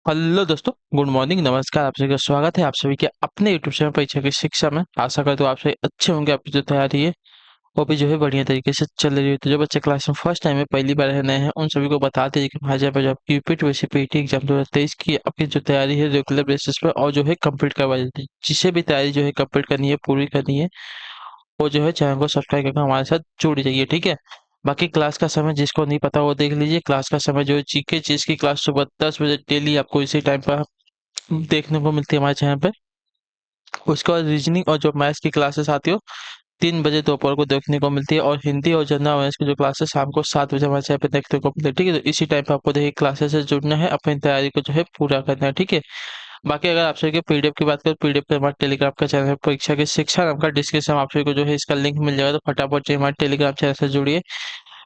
Hello दोस्तों, good morning, नमस्कार। आप सभी का स्वागत है आप सभी के अपने यूट्यूब चैनल परीक्षा की शिक्षा में। आशा करता हूँ आप सभी अच्छे होंगे। आपकी जो तैयारी है वो भी जो है बढ़िया तरीके से चल रही है। तो जो बच्चे क्लास में फर्स्ट टाइम में पहली बार है, नए हैं, उन सभी को बता दीजिए कि हमारे यहाँ पर जो आपकी यूपीटी वैसे पीटी एग्जाम 2023 की आपकी जो तैयारी है रेगुलर बेसिस पर और जो है कंप्लीट करवाई जाती है। जिसे भी तैयारी जो है कंप्लीट करनी है, पूरी करनी है, वो जो है चैनल को सब्सक्राइब करके हमारे साथ जुड़ जाइए, ठीक है। बाकी क्लास का समय जिसको नहीं पता वो देख लीजिए। क्लास का समय जो है जीके चीज की क्लास सुबह 10 बजे डेली आपको इसी टाइम पर देखने को मिलती है हमारे चैनल पे। उसके बाद रीजनिंग और जो मैथ्स की क्लासेस आती हो 3 बजे दोपहर को देखने को मिलती है। और हिंदी और जनरल अवेयर्स की जो क्लासेस शाम को 7 बजे हमारे चैनल पे देखने को मिलती है, ठीक है। तो इसी टाइम पे आपको देखिए क्लासेस से जुड़ना है, अपनी तैयारी को जो है पूरा करना है, ठीक है। बाकी अगर आप सभी के पीडीएफ की बात करें, पीडीएफ पे हमारे टेलीग्राम का चैनल है परीक्षा की शिक्षा नाम का, डिस्क्रिप्शन में आप सभी को जो है इसका लिंक मिल जाएगा। तो फटाफट से हमारे टेलीग्राम चैनल से जुड़िए,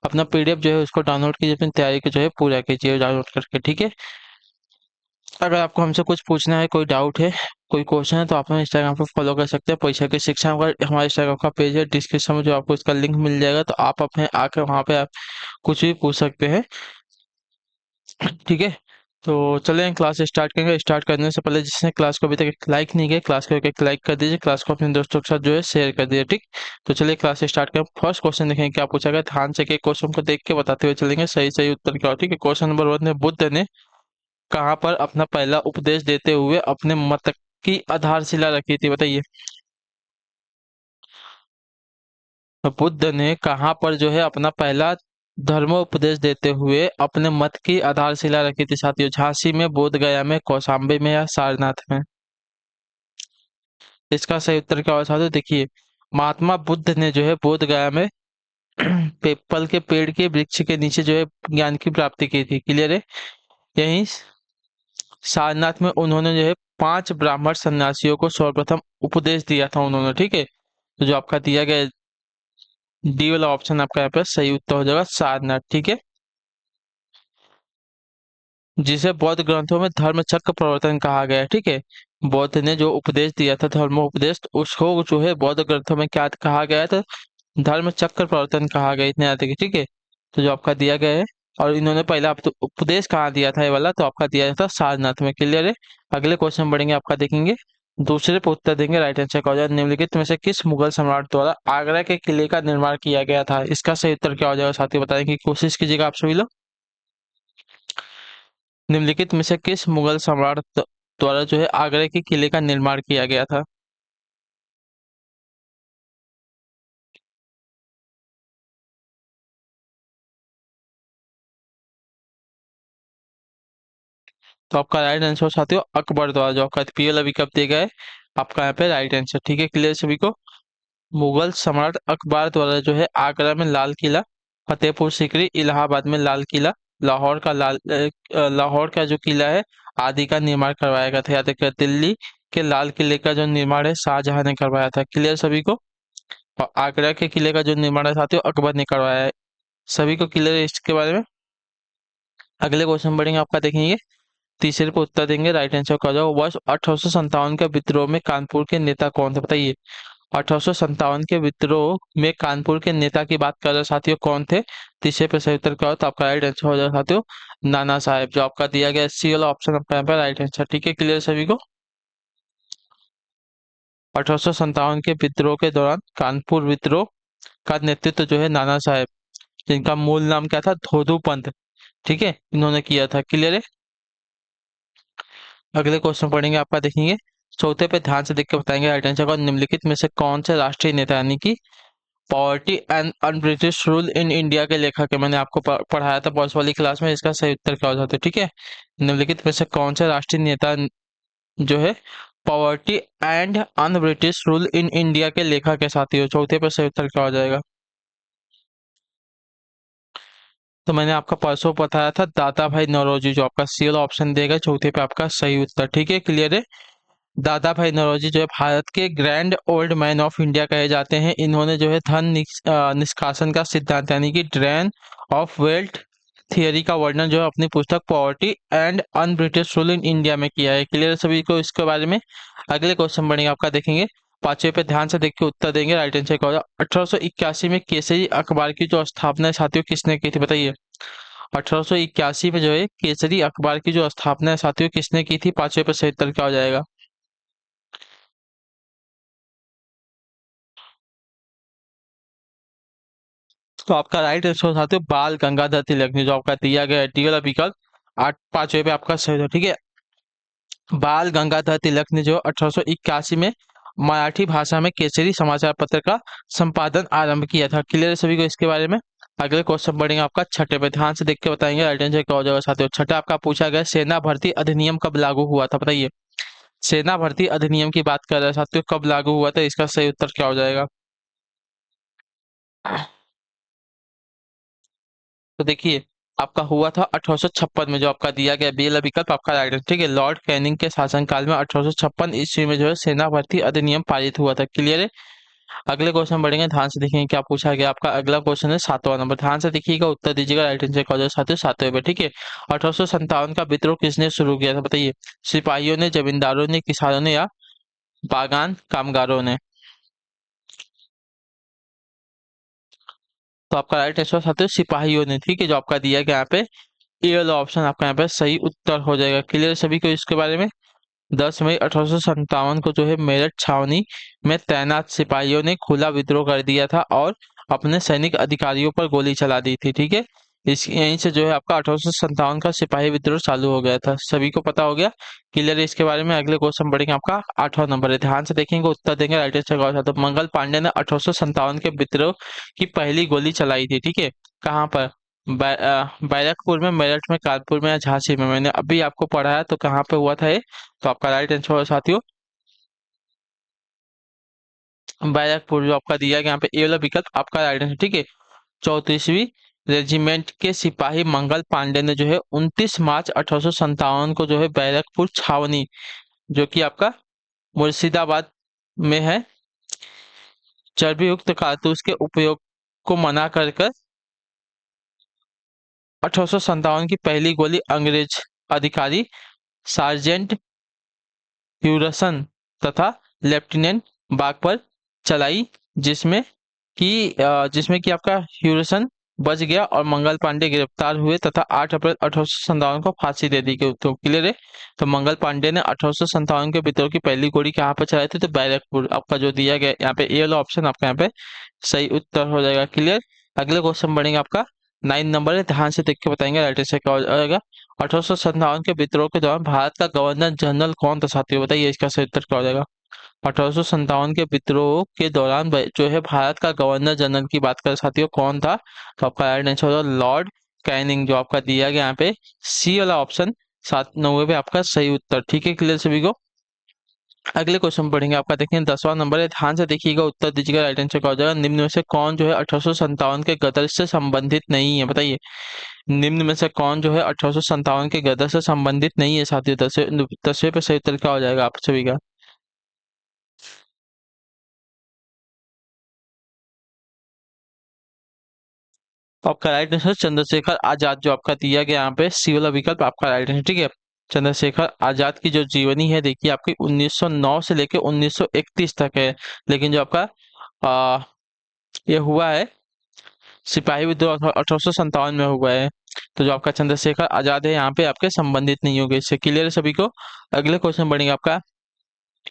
अपना पीडीएफ जो है उसको डाउनलोड कीजिए, अपनी तैयारी को जो है पूरा कीजिए डाउनलोड करके, ठीक है। अगर आपको हमसे कुछ पूछना है, कोई डाउट है, कोई क्वेश्चन है, तो आप हमें इंस्टाग्राम पे फॉलो कर सकते हैं। परीक्षा की शिक्षा का हमारे इंस्टाग्राम का पेज है, डिस्क्रिप्शन में जो आपको इसका लिंक मिल जाएगा। तो आप अपने आकर वहाँ पे आप कुछ भी पूछ सकते हैं, ठीक है। तो चलें क्लास स्टार्ट करेंगे। स्टार्ट करने से पहले जिसने क्लास को अभी तक लाइक नहीं किया, क्लास को एक लाइक कर दीजिए, क्लास को अपने दोस्तों के साथ जो है शेयर कर दीजिए, ठीक। तो चलिए क्लास स्टार्ट करें। फर्स्ट क्वेश्चन देखेंगे क्या पूछा गया। ध्यान से के क्वेश्चन को देख के बताते हुए चलेंगे, सही सही उत्तर क्या हो, ठीक है। क्वेश्चन नंबर 1 है, बुद्ध ने कहाँ पर अपना पहला उपदेश देते हुए अपने मत की आधारशिला रखी थी, बताइए। तो बुद्ध ने कहाँ पर जो है अपना पहला धर्मोपदेश देते हुए अपने मत की आधारशिला रखी थी साथियों। झांसी में, बोध गया में, कौशाम्बी में या सारनाथ में। इसका सही उत्तर क्या होगा साथियों, देखिए। महात्मा बुद्ध ने जो है बोध गया में पीपल के पेड़ के वृक्ष के नीचे जो है ज्ञान की प्राप्ति की थी, क्लियर है। यहीं सारनाथ में उन्होंने जो है 5 ब्राह्मण सन्यासियों को सर्वप्रथम उपदेश दिया था उन्होंने, ठीक है। तो जो आपका दिया गया डी वाला ऑप्शन आपका यहाँ पे सही उत्तर हो जाएगा, सारनाथ, ठीक है। जिसे बौद्ध ग्रंथों में धर्म चक्र प्रवर्तन कहा गया है, ठीक है। बौद्ध ने जो उपदेश दिया था धर्मोपदेश, तो उसको जो है बौद्ध ग्रंथों में क्या कहा गया था, धर्म चक्र प्रवर्तन कहा गया, इतने याद रखिए, ठीक है। तो जो आपका दिया गया है, और इन्होंने पहला उपदेश कहाँ दिया था ये वाला, तो आपका दिया था सारनाथ में, क्लियर है। अगले क्वेश्चन बढ़ेंगे, आपका देखेंगे दूसरे पे उत्तर देंगे, राइट आंसर का हो जाएगा निम्नलिखित में से किस मुगल सम्राट द्वारा आगरा के किले का निर्माण किया गया था। इसका सही उत्तर क्या हो जाएगा साथी, बताने की कोशिश कीजिएगा आप सभी लोग। निम्नलिखित में से किस मुगल सम्राट द्वारा जो है आगरा के किले का निर्माण किया गया था। तो आपका राइट आंसर साथियों अकबर द्वारा, जो आपका पीएल अभी कब दिया गया है, आपका यहाँ पे राइट आंसर, ठीक है, क्लियर सभी को। मुगल सम्राट अकबर द्वारा जो है आगरा में लाल किला, फतेहपुर सीकरी, इलाहाबाद में लाल किला, लाहौर का जो किला है आदि का निर्माण करवाया गया था, याद रखिए। दिल्ली के लाल किले का जो निर्माण है शाहजहां ने करवाया था, क्लियर सभी को। और आगरा के किले का जो निर्माण है साथियों अकबर ने करवाया है, सभी को क्लियर है इसके बारे में। अगले क्वेश्चन बढ़ेंगे, आपका देखेंगे तीसरे पे उत्तर देंगे, राइट आंसर का हो जाएगा वर्ष 1857 के विद्रोह में कानपुर के नेता कौन थे, बताइए। 1857 के विद्रोह में कानपुर के नेता की बात कर रहे साथियों, कौन थे। तीसरे पे सही उत्तर क्या हो, तो आपका राइट आंसर हो जाएगा साथियों नाना साहेब, जो आपका दिया गया सी वाला ऑप्शन आपका यहाँ पे राइट आंसर, ठीक है, क्लियर सभी को। 1857 के विद्रोह के दौरान कानपुर विद्रोह का नेतृत्व जो है नाना साहेब, जिनका मूल नाम क्या था, धोधू पंत, ठीक है, इन्होंने किया था, क्लियर है। अगले क्वेश्चन पढ़ेंगे, आपका देखेंगे चौथे पे ध्यान से देख के बताएंगे राइट आंसर का। निम्नलिखित में से कौन से राष्ट्रीय नेता यानी कि poverty and un British rule in India के लेखक है, मैंने आपको पढ़ाया था पॉलिस वाली क्लास में, इसका सही उत्तर क्या हो जाता है, ठीक है। निम्नलिखित में से कौन से राष्ट्रीय नेता जो है poverty and un British rule in India के लेखक है साथियों, चौथे पे सही उत्तर क्या हो जाएगा। तो मैंने आपका परसों बताया था दादा भाई नौरोजी, जो आपका सी वाला ऑप्शन देगा चौथे पे आपका सही उत्तर, ठीक है, क्लियर है। दादा भाई नौरोजी जो है भारत के grand old man of India कहे जाते हैं। इन्होंने जो है निष्कासन का सिद्धांत यानी कि ड्रेन ऑफ वेल्थ थियरी का वर्णन जो है अपनी पुस्तक poverty and un British rule in India में किया है, क्लियर सभी को इसके बारे में। अगले क्वेश्चन बढ़ेंगे, आपका देखेंगे पांचवे पे ध्यान से देख के उत्तर देंगे, राइट आंसर क्या होगा। 1881 में केसरी अखबार की जो स्थापना है साथियों किसने की थी, बताइए। 1881 में जो है केसरी अखबार की जो स्थापना है साथियों किसने की थी? पांचवे पे सही उत्तर क्या हो जाएगा? तो आपका राइट आंसर साथियों बाल गंगाधर तिलक ने, जो आपका दिया गया है डी वाला विकल्प आठ पांचवे पे आपका सही है, ठीक है। बाल गंगाधर तिलक ने जो 1881 में मराठी भाषा में केसरी समाचार पत्र का संपादन आरंभ किया था। क्लियर है सभी को इसके बारे में? अगले क्वेश्चन बढ़ेंगे आपका छठे पे, ध्यान से देख के बताएंगे राइट आंसर क्या हो जाएगा साथियों। छठा आपका पूछा गया सेना भर्ती अधिनियम कब लागू हुआ था? बताइए, सेना भर्ती अधिनियम की बात कर रहे हैं साथियों, कब लागू हुआ था? इसका सही उत्तर क्या हो जाएगा? तो देखिए, आपका हुआ था 1856 में, जो आपका दिया गया बी वाला विकल्प आपका राइट है, ठीक है। लॉर्ड कैनिंग के शासनकाल में 1856 ईस्वी में जो है सेना भर्ती अधिनियम पारित हुआ था। क्लियर है? अगले क्वेश्चन बढ़ेंगे, ध्यान से देखेंगे क्या पूछा गया। आपका अगला क्वेश्चन है 7वां नंबर, ध्यान से देखिएगा, उत्तर दीजिएगा राइट आंसर का हो जाएगा साथियों 7वें पे, ठीक है। 1857 का विद्रोह किसने शुरू किया था? बताइए, सिपाहियों ने, जमींदारों ने, किसानों ने या बागान कामगारों ने? तो आपका राइट आंसर साथियों सिपाहियों ने, ठीक है, जो आपका दिया गया यहाँ पे ए वाला ऑप्शन आपका यहाँ पे सही उत्तर हो जाएगा। क्लियर सभी को इसके बारे में? 10 मई 1857 को जो है मेरठ छावनी में तैनात सिपाहियों ने खुला विद्रोह कर दिया था और अपने सैनिक अधिकारियों पर गोली चला दी थी, ठीक है। इस यहीं से जो है आपका 1857 का सिपाही विद्रोह चालू हो गया था। सभी को पता हो गया? क्लियर है इसके बारे में? अगले क्वेश्चन बढ़ेंगे, आपका 8वां नंबर है, ध्यान से देखेंगे, उत्तर देंगे राइट आंसर का। तो मंगल पांडे ने 1857 के विद्रोह की पहली गोली चलाई थी, ठीक है। कहाँ पर? बैरकपुर में, मेरठ में, कानपुर में या झांसी में? मैंने अभी आपको पढ़ाया, तो कहाँ पे हुआ था ये? तो आपका राइट आंसर होगा साथियों बैरकपुर, जो आपका दिया गया यहाँ पे ए वाला विकल्प आपका राइट आंसर, ठीक है। 34वीं रेजिमेंट के सिपाही मंगल पांडे ने जो है 29 मार्च 1857 को जो है बैरकपुर छावनी, जो कि आपका मुर्शिदाबाद में है, चर्बी युक्त कारतूस के उपयोग को मना कर 1857 की पहली गोली अंग्रेज अधिकारी सार्जेंट ह्यूरसन तथा लेफ्टिनेंट बाग पर चलाई, जिसमें जिसमें कि आपका ह्यूरसन बच गया और मंगल पांडे गिरफ्तार हुए तथा 8 अप्रैल 1857 को फांसी दे दी गई। तो क्लियर है? तो मंगल पांडे ने 1857 के विद्रोह की पहली गोली कहाँ पर चलाई थी? तो बैरकपुर, आपका जो दिया गया यहाँ पे ए वाला ऑप्शन आपका यहाँ पे सही उत्तर हो जाएगा। क्लियर? अगले क्वेश्चन बढ़ेंगे, आपका 9 नंबर है, ध्यान से देख के बताएंगे राइट आंसर क्या हो जाएगा। 1857 के विद्रोह के दौरान भारत का गवर्नर जनरल कौन था साथियों? बताइए, इसका सही उत्तर क्या हो जाएगा। 1857 के विद्रोह के दौरान जो है भारत का गवर्नर जनरल की बात करें साथियों, कौन था? तो आपका राइट आंसर होगा लॉर्ड कैनिंग, जो आपका दिया गया यहाँ पे सी वाला ऑप्शन 7 9 पे आपका सही उत्तर, ठीक है। क्लियर सभी को? अगले क्वेश्चन पढ़ेंगे, आपका देखें 10वां नंबर है, ध्यान से देखिएगा, उत्तर दीजिएगा राइट आंसर क्या हो जाएगा। निम्न में से कौन जो है 1857 के गदर से संबंधित नहीं है? बताइए, निम्न में से कौन जो है 1857 के गदर से संबंधित नहीं है साथियों? 10वें पे सही उत्तर क्या हो जाएगा आप सभी का? तो आपका राइट आंसर चंद्रशेखर आजाद, जो आपका दिया गया यहाँ पे सी वाला विकल्प आपका राइट आंसर, ठीक है। चंद्रशेखर आजाद की जो जीवनी है देखिए आपकी 1909 से लेके 1931 तक है, लेकिन जो आपका आ, ये हुआ है सिपाही विद्रोह 1857 में हुआ है। तो जो आपका चंद्रशेखर आजाद है यहाँ पे आपके संबंधित नहीं होंगे, इससे क्लियर है सभी को? अगले क्वेश्चन बढ़ेंगे, आपका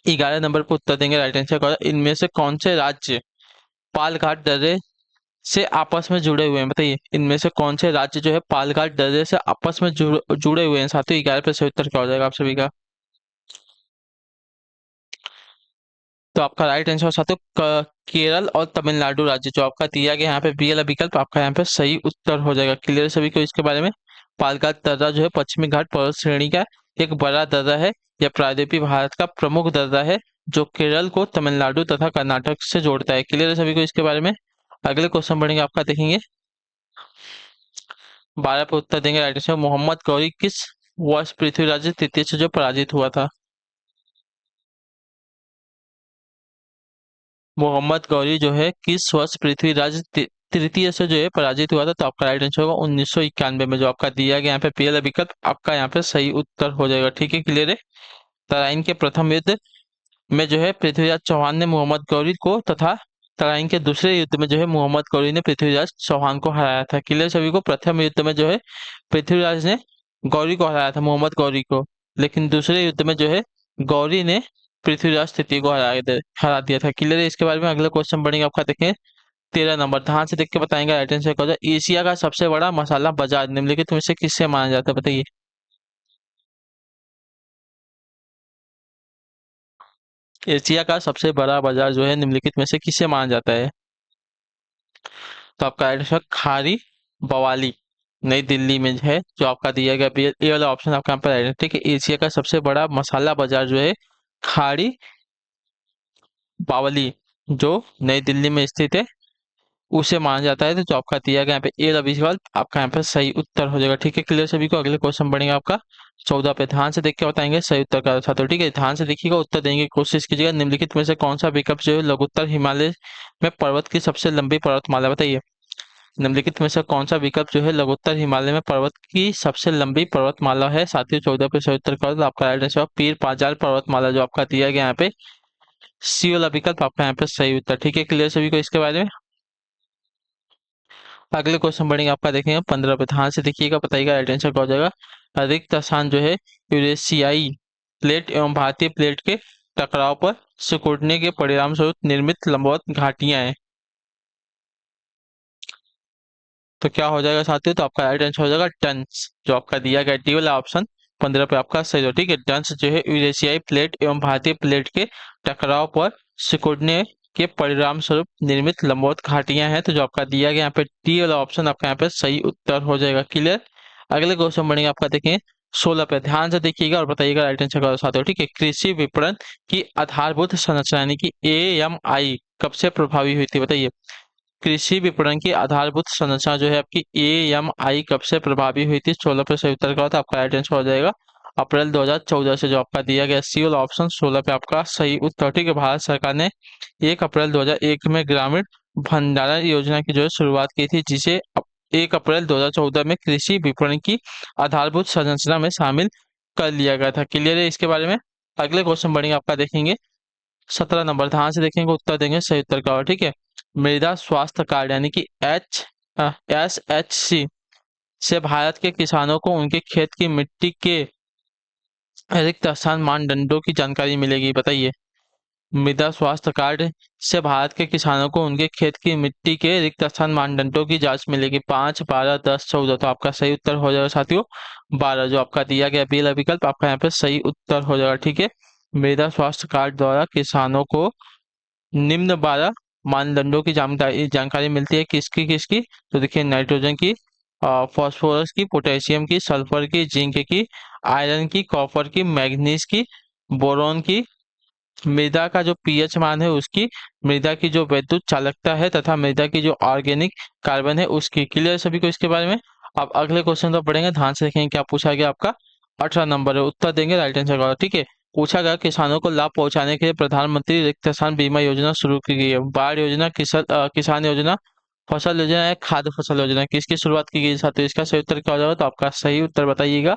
11 नंबर पर उत्तर देंगे राइट आंसर का। इनमें से कौन से राज्य पालघाट दर्रे से आपस में जुड़े हुए हैं? बताइए, इनमें से कौन से राज्य जो है पालघाट दर्रे से आपस में जुड़े हुए हैं साथियों? 11 पे सही उत्तर क्या हो जाएगा आप सभी का? तो आपका राइट आंसर साथियों केरल और तमिलनाडु राज्य, जो आपका दिया गया यहाँ पे बी वाला विकल्प आपका यहाँ पे सही उत्तर हो जाएगा। क्लियर सभी को इसके बारे में? पालघाट दर्रा जो है पश्चिमी घाट पर्वत श्रेणी का एक बड़ा दर्रा है, यह प्रायद्वीपीय भारत का प्रमुख दर्रा है, जो केरल को तमिलनाडु तथा कर्नाटक से जोड़ता है। क्लियर है सभी को इसके बारे में? अगले क्वेश्चन बढ़ेंगे, आपका देखेंगे 12 पे उत्तर देंगे राइट आंसर। मोहम्मद गौरी किस वर्ष पृथ्वीराज तृतीय से जो पराजित हुआ था? मोहम्मद गौरी जो है किस वर्ष पृथ्वीराज तृतीय से जो है पराजित हुआ था? तो आपका राइट आंसर होगा 1991 में, जो आपका दिया गया यहाँ पे पहला विकल्प आपका यहाँ पे सही उत्तर हो जाएगा, ठीक है। क्लियर है? तराइन के प्रथम युद्ध में जो है पृथ्वीराज चौहान ने मोहम्मद गौरी को तथा तराइन के दूसरे युद्ध में जो है मोहम्मद गौरी ने पृथ्वीराज चौहान को हराया था। क्लियर सभी को? प्रथम युद्ध में जो है पृथ्वीराज ने गौरी को हराया था, मोहम्मद गौरी को, लेकिन दूसरे युद्ध में जो है गौरी ने पृथ्वीराज तृतीय को हरा दिया था। क्लियर है? इसके बारे में अगला क्वेश्चन बढ़ेंगे आपका, देखें 13 नंबर, ध्यान से देख के बताएंगे राइट आंसर क्या होगा। एशिया का सबसे बड़ा मसाला बाजार निम्नलिखित में से किससे माना जाता है, बताइए। एशिया का सबसे बड़ा बाजार जो है निम्नलिखित में से किससे माना जाता है? तो आपका राइट आंसर खारी बवाली नई दिल्ली में है, जो आपका दिया गया ये वाला ऑप्शन आपका यहाँ पर राइट है। ठीक है, एशिया का सबसे बड़ा मसाला बाजार जो है खाड़ी बावली, जो नई दिल्ली में स्थित है, उसे माना जाता है। तो जो आपका दिया गया यहाँ पे ए रवि सवाल आपका यहाँ पे सही उत्तर हो जाएगा। ठीक है, क्लियर सभी को? अगले क्वेश्चन बढ़ेगा आपका 14 पे, ध्यान से देख के बताएंगे सही उत्तर का छात्र। ठीक है, ध्यान से देखिएगा, उत्तर देने की कोशिश कीजिएगा। निम्नलिखित में से कौन सा विकल्प जो है लघुत्तर हिमालय में पर्वत की सबसे लंबी पर्वतमाला, बताइए। निम्नलिखित में से कौन सा विकल्प जो है लघुत्तर हिमालय में पर्वत की सबसे लंबी पर्वतमाला है? साथियों 14 पे सही उत्तर का, तो आपका राइट आंसर पीर पांचाल पर्वतमाला, जो आपका दिया गया यहाँ पे सी वाला विकल्प आपका यहाँ पे सही उत्तर। ठीक है, क्लियर सभी को इसके बारे में? अगले क्वेश्चन बढ़ेंगे आपका, देखेंगे 15 पे, ध्यान से देखिएगा, बताइएगा राइट आंसर क्या हो जाएगा। रिक्त स्थान जो है यूरेशियाई प्लेट एवं भारतीय प्लेट के टकराव पर सिकुड़ने के परिणाम स्वरूप निर्मित लंबवत घाटियां हैं। तो क्या हो जाएगा साथियों? तो आपका राइट आंसर हो जाएगा टन्स, जो आपका दिया गया डी वाला ऑप्शन 15 पे आपका सही हो। ठीक है, टन्स जो है यूरेशियाई प्लेट एवं भारतीय प्लेट के टकराव पर सिकुड़ने के परिणाम स्वरूप निर्मित लंबवत घाटियां हैं। तो जो आपका दिया गया यहाँ पे डी वाला ऑप्शन आपका यहाँ पे सही उत्तर हो जाएगा। क्लियर? अगले क्वेश्चन बढ़ेंगे आपका, देखें 16 पे, ध्यान से देखिएगा और बताइएगा राइट आंसर का साथियों। ठीक है, कृषि विपणन की आधारभूत संरचना यानी कि AMI कब से प्रभावी हुई थी, बताइए। कृषि विपणन की आधारभूत संरचना जो है आपकी AMI कब से प्रभावी हुई थी? 16 पे सही उत्तर का, तो आपका राइट आंसर हो जाएगा अप्रैल 2014 से, जो आपका दिया गया सी वाला ऑप्शन 16 पे आपका सही उत्तर। ठीक है, भारत सरकार ने 1 अप्रैल 2001 में ग्रामीण भंडारण योजना की जो है शुरुआत की थी, जिसे 1 अप्रैल 2014 में कृषि विपणन की आधारभूत संरचना में शामिल कर लिया गया था। क्लियर है इसके बारे में? अगले क्वेश्चन बढ़ेंगे आपका, देखेंगे 17 नंबर, ध्यान से देखेंगे, उत्तर देंगे सही उत्तर का। और ठीक है, मृदा स्वास्थ्य कार्ड यानी कि SHC से भारत के किसानों को उनके खेत की मिट्टी के रिक्त स्थान मानदंडों की जानकारी मिलेगी, बताइए। मृदा स्वास्थ्य कार्ड से भारत के किसानों को उनके खेत की मिट्टी के रिक्त स्थान मानदंडों की जांच मिलेगी। 5, 12, 10, 14, तो आपका सही उत्तर हो जाएगा साथियों 12, जो आपका दिया गया पहला विकल्प आपका यहाँ पे सही उत्तर हो जाएगा। ठीक है, मृदा स्वास्थ्य कार्ड द्वारा किसानों को निम्न 12 मानदंडों की जानकारी जानकारी मिलती है, किसकी किसकी? तो देखिए, नाइट्रोजन की, फास्फोरस की, पोटेशियम की, सल्फर की, जिंक की, आयरन की, कॉपर की, मैग्नीज की, बोरॉन की, मृदा का जो पीएच मान है उसकी, मृदा की जो वैद्युत चालकता है तथा मृदा की जो ऑर्गेनिक कार्बन है उसकी। क्लियर सभी को इसके बारे में? अब अगले क्वेश्चन तो पढ़ेंगे, ध्यान से देखेंगे क्या पूछा गया आपका। 18 नंबर है, उत्तर देंगे राइट आंसर का। ठीक है, पूछा गया किसानों को लाभ पहुंचाने के लिए प्रधानमंत्री रिक्त स्थान बीमा योजना शुरू की गई है। बाढ़ योजना, किसान योजना, फसल योजना या खाद्य फसल योजना, किसकी शुरुआत की गई साथियों? इसका सही उत्तर क्या हो जाएगा? तो आपका सही उत्तर बताइएगा।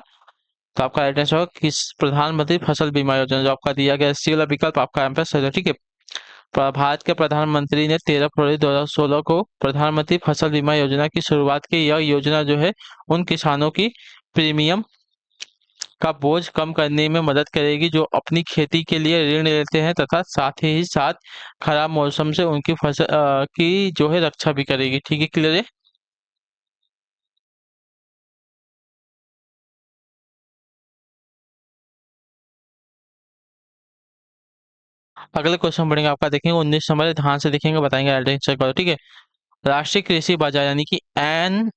तो आपका राइट आंसर होगा किस प्रधानमंत्री फसल बीमा योजना, जो आपका दिया गया सी वाला विकल्प आपका यहाँ पे सही है। ठीक है, भारत के प्रधानमंत्री ने 13 फरवरी 2016 को प्रधानमंत्री फसल बीमा योजना की शुरुआत की। यह योजना जो है उन किसानों की प्रीमियम का बोझ कम करने में मदद करेगी जो अपनी खेती के लिए ऋण लेते हैं, तथा साथ ही साथ खराब मौसम से उनकी फसल की जो है रक्षा भी करेगी। ठीक है, क्लियर है? अगले क्वेश्चन बढ़ेंगे आपका, देखेंगे 19 नंबर, ध्यान से देखेंगे, बताएंगे राइट आंसर करो। ठीक है, राष्ट्रीय कृषि बाजार यानी कि एम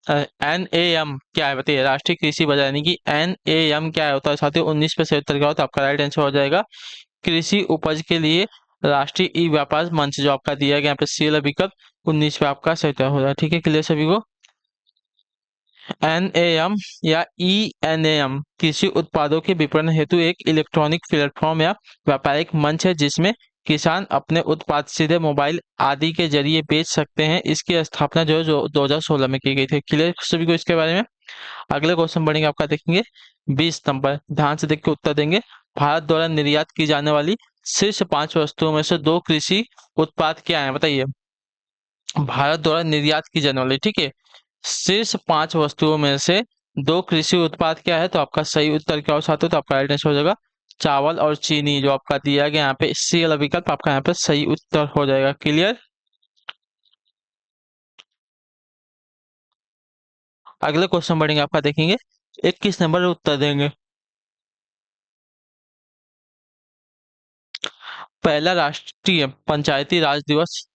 NAM क्या है, बताइए। राष्ट्रीय कृषि बाजार यानी कि NAM क्या होता है साथियों? 19 पे सही उत्तर का हो, तो आपका राइट आंसर हो जाएगा कृषि उपज के लिए राष्ट्रीय ई व्यापार मंच, जो आपका दिया गया यहाँ पे सी वाला विकल्प 19 पे आपका सही उत्तर हो जाएगा। ठीक है, क्लियर सभी को? NAM या ENAM कृषि उत्पादों के विपणन हेतु एक इलेक्ट्रॉनिक प्लेटफॉर्म या व्यापारिक मंच है, जिसमें किसान अपने उत्पाद सीधे मोबाइल आदि के जरिए बेच सकते हैं। इसकी स्थापना जो है 2016 में की गई थी। क्लियर सभी को इसके बारे में? अगले क्वेश्चन बढ़ेंगे आपका, देखेंगे 20 नंबर, ध्यान से देख के उत्तर देंगे। भारत द्वारा निर्यात की जाने वाली शीर्ष 5 वस्तुओं में से 2 कृषि उत्पाद क्या है बताइए। भारत द्वारा निर्यात की जाने वाली, ठीक है। शीर्ष 5 वस्तुओं में से 2 कृषि उत्पाद क्या है, तो आपका सही उत्तर क्या हो साथियों, तो आपका राइट आंसर हो जाएगा चावल और चीनी, जो आपका दिया गया यहाँ पे सी वाला विकल्प आपका यहाँ पे सही उत्तर हो जाएगा। क्लियर। अगले क्वेश्चन बढ़ेंगे आपका, देखेंगे 21 नंबर उत्तर देंगे। पहला राष्ट्रीय पंचायती राज दिवस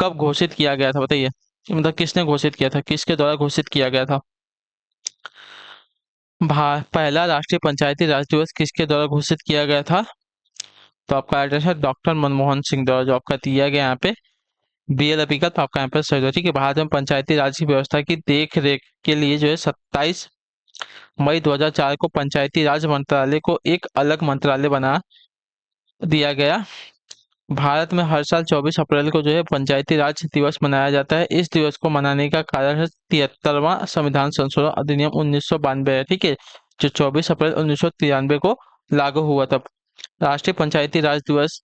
कब घोषित किया गया था बताइए। मतलब किसने घोषित किया था, किसके द्वारा घोषित किया गया था। पहला राष्ट्रीय पंचायती राज दिवस किसके द्वारा घोषित किया गया था, तो आपका right answer doctor Manmohan Singh द्वारा, जो आपका दिया गया यहाँ पे बी एल विकल्प आपका यहाँ पे सही होगा, ठीक है। भारत में पंचायती राज की व्यवस्था की देख रेख के लिए जो है 27 मई 2004 को पंचायती राज मंत्रालय को एक अलग मंत्रालय बना दिया गया। भारत में हर साल 24 अप्रैल को जो है पंचायती राज दिवस मनाया जाता है। इस दिवस को मनाने का कारण है 73वां संविधान संशोधन अधिनियम 1992 है, ठीक है, जो 24 अप्रैल 1993 को लागू हुआ था। राष्ट्रीय पंचायती राज दिवस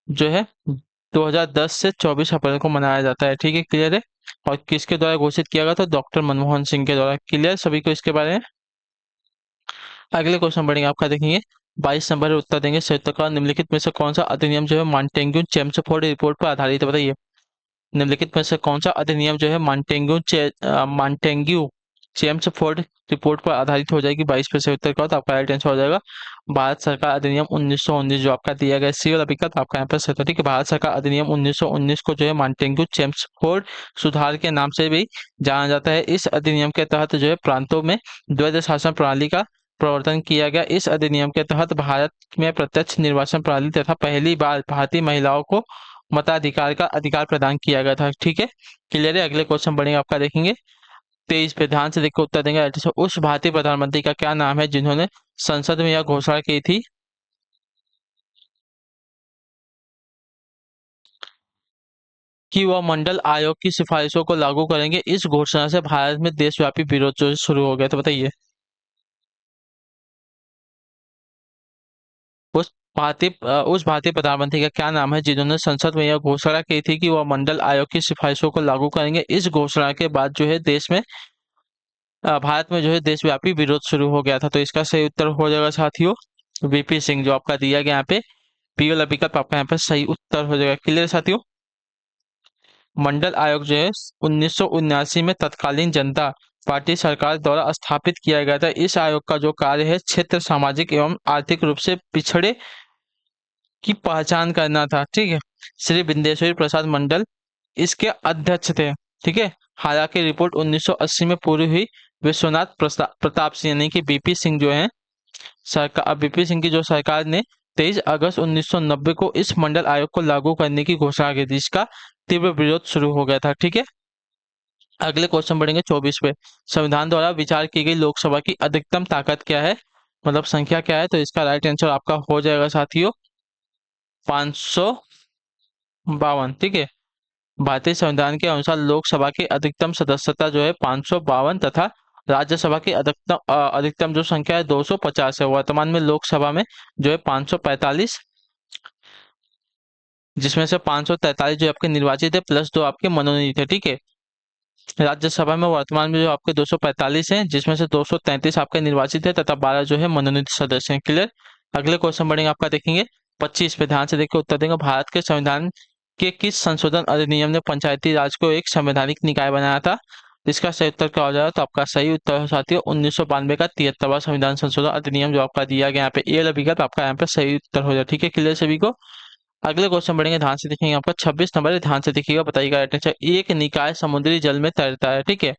जो है 2010 से 24 अप्रैल को मनाया जाता है, ठीक है। क्लियर है। और किसके द्वारा घोषित किया गया था, डॉक्टर मनमोहन सिंह के द्वारा। क्लियर सभी को इसके बारे में। अगले क्वेश्चन बढ़ेंगे आपका, देखेंगे 22 नंबर उत्तर देंगे। संयुक्त निम्नलिखित में से कौन सा अधिनियम जो है मॉन्टेग्यू चेम्सफोर्ड रिपोर्ट पर आधारित है बताइए। निम्नलिखित में से कौन सा अधिनियम जो है मॉन्टेग्यू चेम्सफोर्ड रिपोर्ट पर आधारित हो जाएगी। 22 पे से उत्तर का, तो आपका राइट आंसर हो जाएगा भारत सरकार अधिनियम 1919, जो आपका दिया गया सी वाला विकल्प आपका यहाँ पर सही है, ठीक है। भारत सरकार अधिनियम 1919 को जो है मॉन्टेग्यू चेम्सफोर्ड सुधार के नाम से भी जाना जाता है। इस अधिनियम के तहत जो है प्रांतों में द्वैध शासन प्रणाली का प्रवर्तन किया गया। इस अधिनियम के तहत भारत में प्रत्यक्ष निर्वाचन प्रणाली तथा पहली बार भारतीय महिलाओं को मताधिकार का अधिकार प्रदान किया गया था, ठीक है। क्लियर है। अगले क्वेश्चन बढ़ेंगे आपका, देखेंगे 23 पे ध्यान से देखकर उत्तर देंगे। उस भारतीय प्रधानमंत्री का क्या नाम है जिन्होंने संसद में यह घोषणा की थी कि वह मंडल आयोग की सिफारिशों को लागू करेंगे। इस घोषणा से भारत में देशव्यापी विरोध जो शुरू हो गया था बताइए। उस भारतीय प्रधानमंत्री का क्या नाम है जिन्होंने संसद में यह घोषणा की थी कि वह मंडल आयोग की सिफारिशों को लागू करेंगे। इस घोषणा के बाद जो है देश में भारत में जो है देशव्यापी विरोध शुरू हो गया था। तो इसका सही उत्तर हो जाएगा साथियों वीपी सिंह, जो आपका दिया गया यहाँ पे पी वाला विकल्प आपका यहाँ पे सही उत्तर हो जाएगा। क्लियर साथियों। मंडल आयोग जो है 1979 में तत्कालीन जनता पार्टी सरकार द्वारा स्थापित किया गया था। इस आयोग का जो कार्य है क्षेत्र सामाजिक एवं आर्थिक रूप से पिछड़े की पहचान करना था, ठीक है। श्री बिंदेश्वरी प्रसाद मंडल इसके अध्यक्ष थे, ठीक है। हालांकि रिपोर्ट 1980 में पूरी हुई। विश्वनाथ प्रताप सिंह यानी कि बीपी सिंह जो है सरकार, बीपी सिंह की जो सरकार ने 23 अगस्त 1990 को इस मंडल आयोग को लागू करने की घोषणा की थी, जिसका तीव्र विरोध शुरू हो गया था, ठीक है। अगले क्वेश्चन बढ़ेंगे 24 पे। संविधान द्वारा विचार की गई लोकसभा की अधिकतम ताकत क्या है, मतलब संख्या क्या है, तो इसका राइट आंसर आपका हो जाएगा साथियों 552, ठीक है। भारतीय संविधान के अनुसार लोकसभा की अधिकतम सदस्यता जो है 552 तथा राज्यसभा की अधिकतम जो संख्या है 250 है। वर्तमान में लोकसभा में जो है 545, जिसमें से 543 जो आपके निर्वाचित है प्लस 2 आपके मनोनीत है, ठीक है। राज्यसभा में वर्तमान में जो आपके 245 हैं, जिसमें से 233 आपके निर्वाचित है तथा 12 जो है मनोनीत सदस्य हैं। क्लियर। अगले क्वेश्चन बढ़ेंगे आपका, देखेंगे 25 पे ध्यान से देखकर उत्तर देंगे। भारत के संविधान के किस संशोधन अधिनियम ने पंचायती राज को एक संवैधानिक निकाय बनाया था। इसका सही उत्तर क्या हो जाएगा, तो आपका सही उत्तर है साथियों 1992 का 73वां संविधान संशोधन अधिनियम, जो आपका दिया गया यहाँ पे ए वाला विकल्प आपका यहाँ पे सही उत्तर हो जाए, ठीक है। क्लियर सभी को। अगले क्वेश्चन बढ़ेंगे, ध्यान से देखेंगे आपका 26 नंबर है, ध्यान से देखिएगा, बताइएगा। अच्छा, एक निकाय समुद्री जल में तैरता है, ठीक है,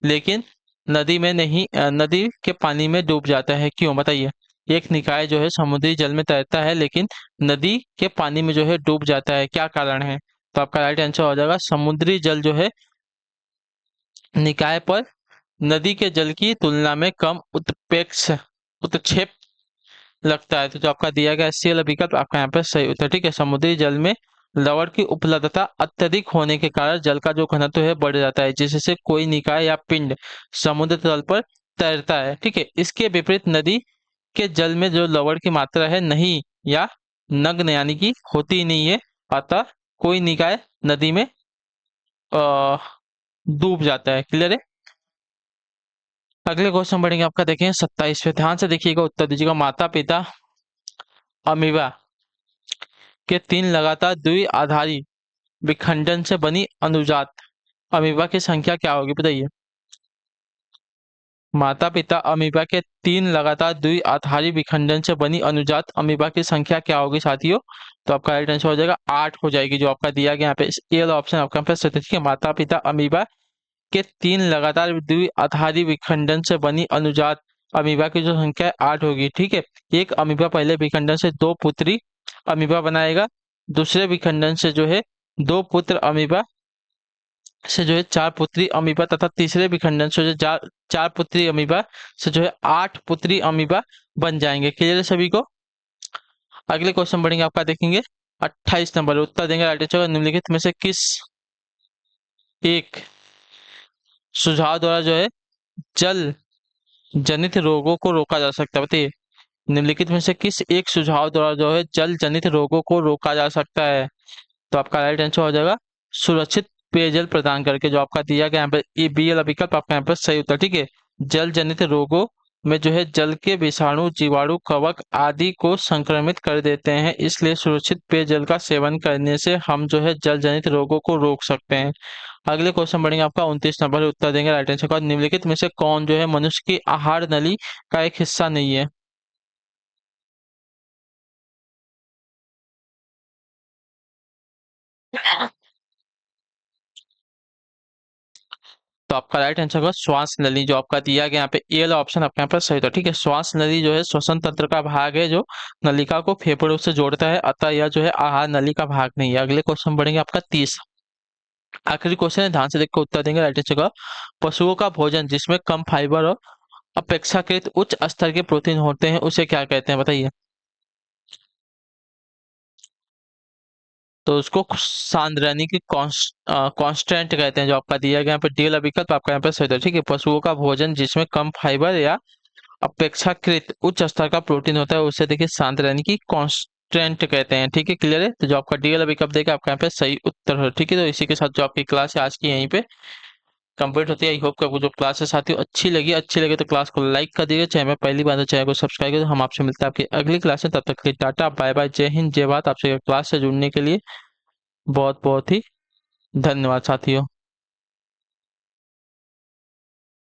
लेकिन नदी में नहीं, नदी के पानी में डूब जाता है, क्यों बताइए। एक निकाय जो है समुद्री जल में तैरता है लेकिन नदी के पानी में जो है डूब जाता है, क्या कारण है, तो आपका राइट आंसर हो जाएगा समुद्री जल जो है निकाय पर नदी के जल की तुलना में कम उत्प्रेक्ष उत्क्षेप लगता है। तो जो आपका दिया गया सी वाला विकल्प आपका यहाँ पे सही उत्तर, ठीक है। समुद्री जल में लवण की उपलब्धता अत्यधिक होने के कारण जल का जो घनत्व है बढ़ जाता है, जिससे कोई निकाय या पिंड समुद्र तल पर तैरता है, ठीक है। इसके विपरीत नदी के जल में जो लवण की मात्रा है नहीं या नग्न यानी कि होती ही नहीं है, अतः कोई निकाय नदी में अ, डूब जाता है। क्लियर है। अगले क्वेश्चन बढ़ेंगे आपका, देखें 27 पे, ध्यान से देखिएगा, उत्तर दीजिएगा। माता पिता अमीबा के तीन लगातार द्विआधारी विखंडन से बनी अनुजात अमीबा की संख्या क्या होगी, बताइए। माता पिता अमीबा के तीन लगातार द्विआधारी विखंडन से बनी अनुजात अमीबा की संख्या क्या होगी साथियों। तो आपका राइट आंसर हो जाएगा 8 हो जाएगी, जो आपका दिया गया यहाँ पे ए वाला ऑप्शन आपका पे सही है। माता पिता अमीबा के तीन लगातार द्विआधारी विखंडन से बनी अनुजात अमीबा की जो संख्या है 8 होगी। ठीक है। एक अमीबा पहले विखंडन से दो पुत्री अमीबा बनाएगा, दूसरे विखंडन से जो है दो पुत्र अमीबा से जो है चार पुत्री अमीबा, तथा तीसरे विखंडन से जो चार चार पुत्री अमीबा से जो है 8 पुत्री अमीबा बन जाएंगे। क्लियर है सभी को। अगले क्वेश्चन बढ़ेंगे आपका, देखेंगे 28 नंबर, उत्तर देंगे राइट आंसर। निम्नलिखित में से किस एक सुझाव द्वारा जो है जल जनित रोगों को रोका जा सकता है, बताइए। निम्नलिखित में से किस एक सुझाव द्वारा जो है जल जनित रोगों को रोका जा सकता है। तो आपका राइट आंसर हो जाएगा सुरक्षित पेयजल प्रदान करके, जो आपका दिया गया यहाँ पे ए बी वाला विकल्प आपका यहाँ पे सही उत्तर। ठीक है। जल जनित रोगों में जो है जल के विषाणु जीवाणु कवक आदि को संक्रमित कर देते हैं, इसलिए सुरक्षित पेयजल का सेवन करने से हम जो है जल जनित रोगों को रोक सकते हैं। अगले क्वेश्चन बढ़ेंगे आपका 29 नंबर, उत्तर देंगे राइट आंसर का। निम्नलिखित में से कौन जो है मनुष्य की आहार नली का एक हिस्सा नहीं है। तो आपका राइट आंसर होगा श्वास नली, जो आपका दिया गया यहाँ पे ए वाला ऑप्शन आपके यहाँ पर सही था। ठीक है। श्वास नली जो है श्वसन तंत्र का भाग है, जो नलिका को फेफड़ों से जोड़ता है, अतः यह जो है आहार नली का भाग नहीं है। अगले क्वेश्चन बढ़ेंगे आपका 30, आखिरी क्वेश्चन है, ध्यान से देखकर उत्तर देंगे राइट आंसर का। पशुओं का भोजन जिसमें कम फाइबर और अपेक्षाकृत उच्च स्तर के प्रोटीन होते हैं उसे क्या कहते हैं, बताइए। तो उसको सांद्रनी की कांस्टेंट कहते हैं, जो आपका दिया गया यहाँ पे डी वाला विकल्प आपका यहाँ पे सही है। ठीक है। पशुओं का भोजन जिसमें कम फाइबर या अपेक्षाकृत उच्च स्तर का प्रोटीन होता है उसे देखिए सांद्रनी की कांस्टेंट कहते हैं। ठीक है। क्लियर है। तो जो आपका डी वाला विकल्प देगा आपका यहाँ पे सही उत्तर है। ठीक है। तो इसी के साथ जो आपकी क्लास है आज की यहीं पे कंप्लीट होती है। आई होप कि आपको जो क्लास है साथियों अच्छी लगे तो क्लास को लाइक कर दीजिए, चाहे मैं पहली बार तो चैनल को सब्सक्राइब करें। तो हम आपसे मिलते हैं आपकी अगली क्लास में, तब तक के लिए टाटा बाय बाय, जय हिंद जय भारत। आपसे क्लास से जुड़ने के लिए बहुत बहुत ही धन्यवाद साथियों।